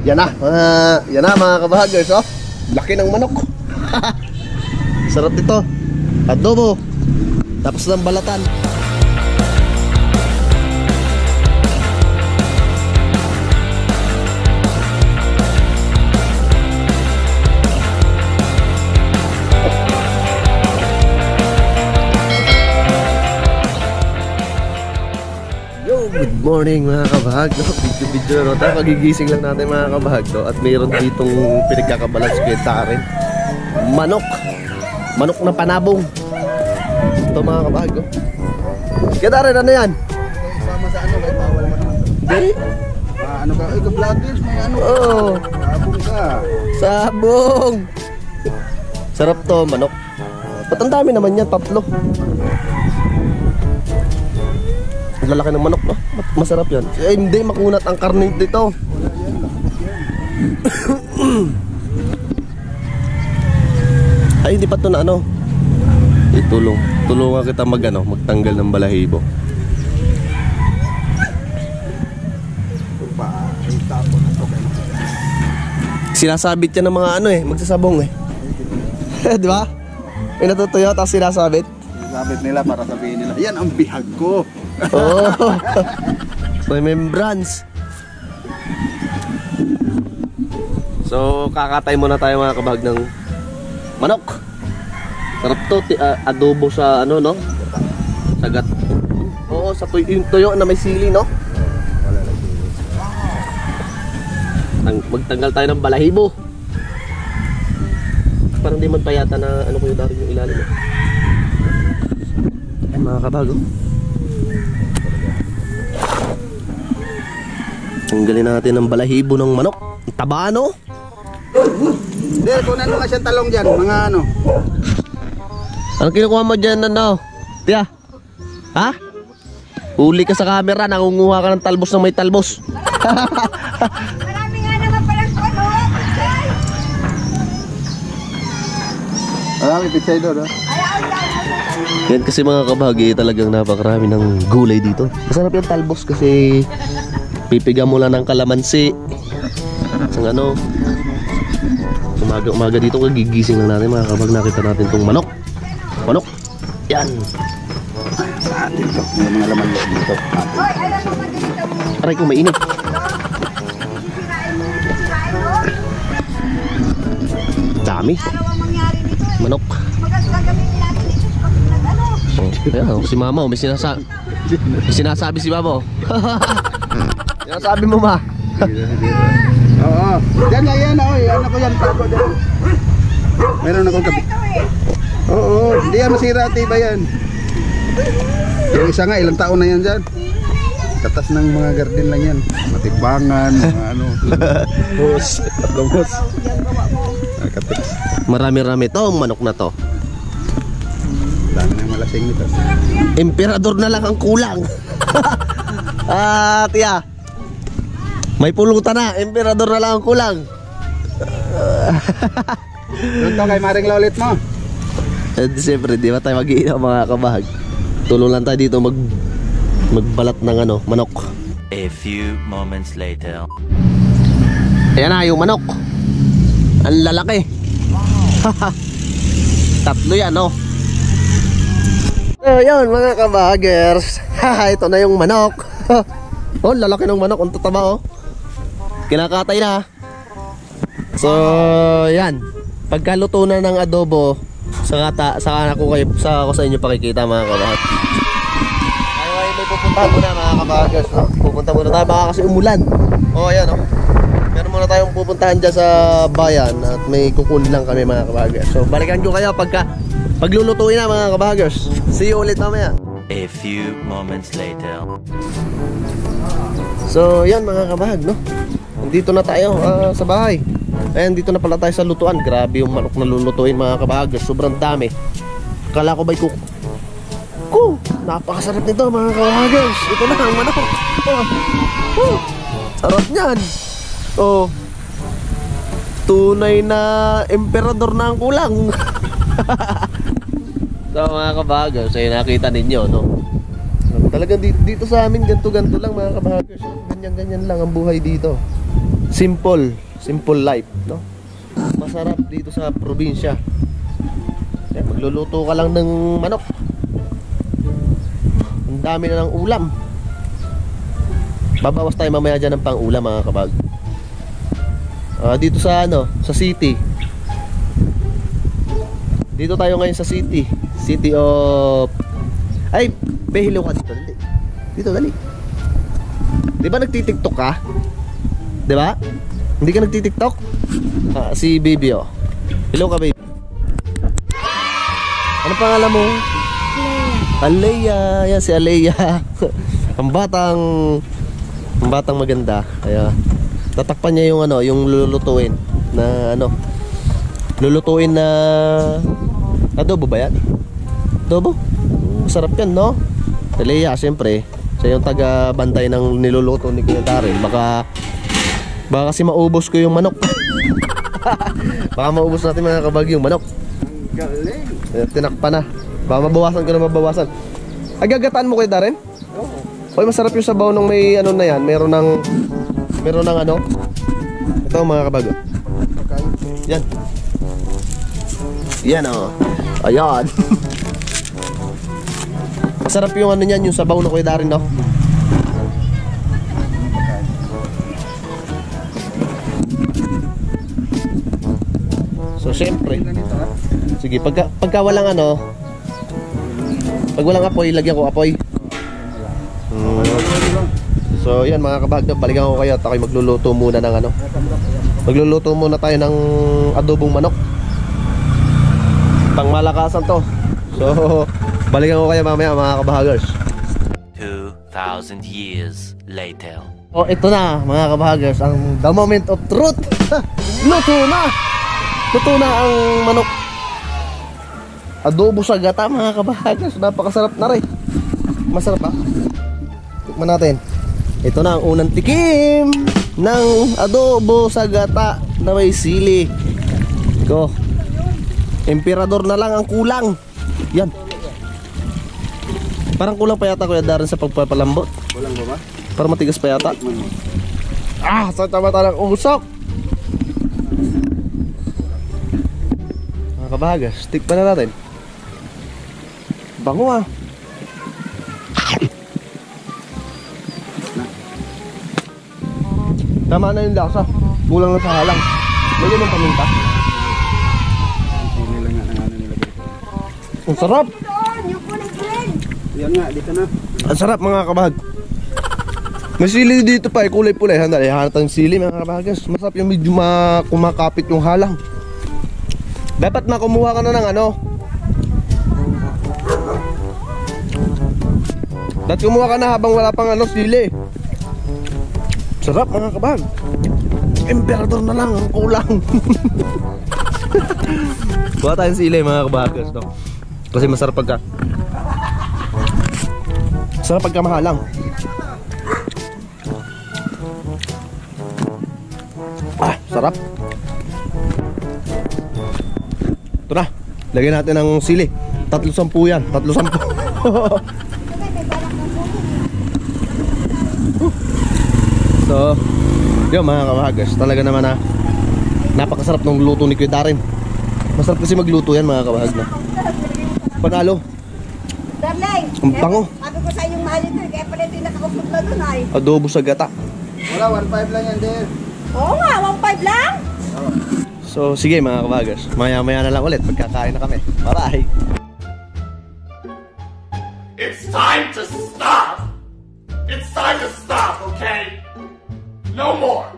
Yan na, mga kabahagers, oh. Laki ng manok. Sarap dito. Adobo. Tapos ng balatan. Good morning mga kabahagdo. Video no. Pagigising lang natin mga kabahagdo. At mayroon ditong pinagkakabalans kita rin. Manok na panabong. Ito mga kabahagdo. Kita rin ano yan? Sama sa ano, may bawal mo naman. Hindi. Ano ka? Ay, ka-vloggers, may ano. Oo. Sabong ka. Sabong. Sarap to, manok. Ba't ang dami naman yan? 3. Ang lalaki ng manok, no? Masarap yan. Eh, hindi makunat ang karne dito. Ay, hindi pa ito na ano. Tulungan kita magtanggal ng balahibo. Sinasabit yan ng mga ano magsasabong Di ba? May natutuyo, tapos sinasabit. Sinasabit nila para sabihin nila, yan ang bihag ko. Oh. Remembrance. So kakatay muna tayo mga kabahag ng manok. Sarap to, adobo sa ano no? Sagat. Oo, sa tuyo na may sili no? Magtanggal tayo ng balahibo. Parang di man payata na ano ko yung darin yung ilalim mga kabahag. Tanggalin natin ang balahibo ng manok. Taba no? Hindi, kunan mo nga siyang talong dyan, mga ano. Anong kinukuha mo dyan ano? Tiya? Ha? Huli ka sa camera, nangunguha ka ng talbos ng may talbos. Marami nga naman palang tono. Marami pitsay doon, ha? Yan kasi mga kabahagi, talagang napakarami ng gulay dito. Masarap yung talbos kasi pipiga mo lang ng kalamansi. Isang ano, umaga dito kagigising lang natin mga kabag, nakita natin tong manok. Yan. Atin to, may mga laman dito. Hoy, alam mo ba dito? Aray ko, mainit. Dami. Ano ang mangyari dito? Manok. Gagamitin natin ito pag nag-ano. Ayan, si mama, may sinasabi si mama. Sinasabi mo ma. Oo. Diyan nga yan, ano ko yan, tapo dyan. Meron akong kabi. Oo, hindi yan masira, tiba yan. Yung isa nga, ilang taon na yan dyan. Katas ng mga garden lang yan. Matikbangan, mga ano. Hos, lumos. Marami-rami to, ang manok na to. Dami ng malasing nito. Emperador na lang ang kulang. Tiya. May pulutan na, emperador na lang ang kulang. Doon to kay Maring Lolit mo. Siyempre, di ba tayo mag-iinaw mga kabahag? Tulong lang tayo dito magbalat ng manok. A few moments later. Ayan na yung manok. Ang lalaki. 3 yan, no? So, yun mga kabahagers. Ito na yung manok. Oh, lalaki ng manok. Ang tataba, oh. Kinakatay na. So, yan. Pagkaluto na ng adobo, saka ako sa inyo pakikita mga kabahag. Ay, may pupunta muna mga kabahagers, no? Pupunta muna tayo baka kasi umulan. Oh, ayan, oh. Meron muna tayong pupuntahan dyan sa bayan at may kukunin lang kami mga kabahagers. So, balikan ko kayo paglulutuin na mga kabahagers. See you ulit mamaya. A few moments later. So, yan mga kabahag, no? Nandito na tayo sa bahay. Ayan, dito na pala tayo sa lutuan. Grabe yung manok na lulutuin mga kabahagers. Sobrang dami. Kala ko ba'y napakasarap nito mga kabahagers. Ito na ang manok. Sarap niyan. Oh, tunay na emperador na ang kulang. So mga kabahagers, ay nakita ninyo, no? Talagang dito sa amin ganto lang mga kabahagers. Ganyan lang ang buhay dito. simple life, no? Masarap dito sa probinsya. Kaya magluluto ka lang ng manok. Ang dami na ng ulam. Babawas tayo mamaya dyan ng pang-ulam, mga kabag. Dito sa sa city. Dito tayo ngayon sa city. City of... Ay, behilo ka dito. Dali. Dito, dali. Di ba nagtitiktok ka? Di ba? Hindi ka nagtitiktok? Si baby, oh. Hello ka, baby. Ano pangalan mo? Alea. Yan si Alea. Ang batang maganda. Kaya tatakpan niya yung yung lulutuin na lulutuin na adobo ba yan? Adobo? Masarap yan, no? Alea, siyempre siya yung taga-bantay ng niluluto ni Kuya Darren. Baka kasi maubos ko yung manok. Baka maubos natin, mga kabag, yung manok. Ang galing. Tinakpan na. Baka mabawasan ko na mabawasan. Agagataan mo, Kuya Darren? Oo. Oy, masarap yung sabaw nung may na yan. Meron ng ito, mga kabag. Yan. Yan, oh. Ayan. Masarap yung niyan, yung sabaw na Kuya Darren, no? So, syempre. Sige, pagka walang pag walang apoy, lagyan ko apoy. So, yan, mga kabagdo, balikan ko kayo at ako'y magluluto muna ng magluluto muna tayo ng adobong manok. Pangmalakasan to. So, balikan ko kayo mamaya, mga kabahagers. 2,000 years later. Oh, ito na, mga kabahagers, the moment of truth. Luto na! Luto na ang manok. Adobo sa gata, mga kabahagers. Napakasarap na rin. Masarap, ha? Tikman natin. Ito na ang unang tikim ng adobo sa gata na may sili. Go. Emperador na lang ang kulang. Yan. Parang kulang pa yata, Kuya Darren, sa pagpapalambot. Walang ba ba? Parang matigas pa yata. Sa tama-tama ng usok. Mga kabahagas, tikpan na natin. Bango, ah. Tama na yung lasa. Kulang lang sa halang. Lagyan ng paminta. Hindi lang nga nilagay. Ang sarap. Yung kulay green. Yan nga, dito na. Ang sarap, mga kabahag. May sili dito pa, kulay pula. Handali, hanap ng sili, mga kabahagas. Masarap yung medyo kumakapit yung halang. Dapat makumuha ka na ng dapat kumuha ka na habang wala pang sili. Sarap, mga kabahag. Emperador na lang ang kulang. Kuha tayong sili, mga kabahagas, no? Kasi masarap pagka mahalang. Sarap. Ito na, lagyan natin ng sili. 310 yan, 310. So, yun, mga kabahagas, talaga naman napakasarap ng luto ni Kuya Darren. Masarap kasi magluto yan, mga kabahag, na panalo. Darling, Ang bango. sabi ko sa yung mahal ito, kaya pala ito yung nakakusog na dun ay. Adobo sa gata. Wala, 1.5 lang yan, dear. Oo nga, 1.5 lang. So, sige, mga kabahagas, maya-maya na lang ulit pagkakain na kami. Bye-bye. It's time to stop! It's time to stop, okay? No more!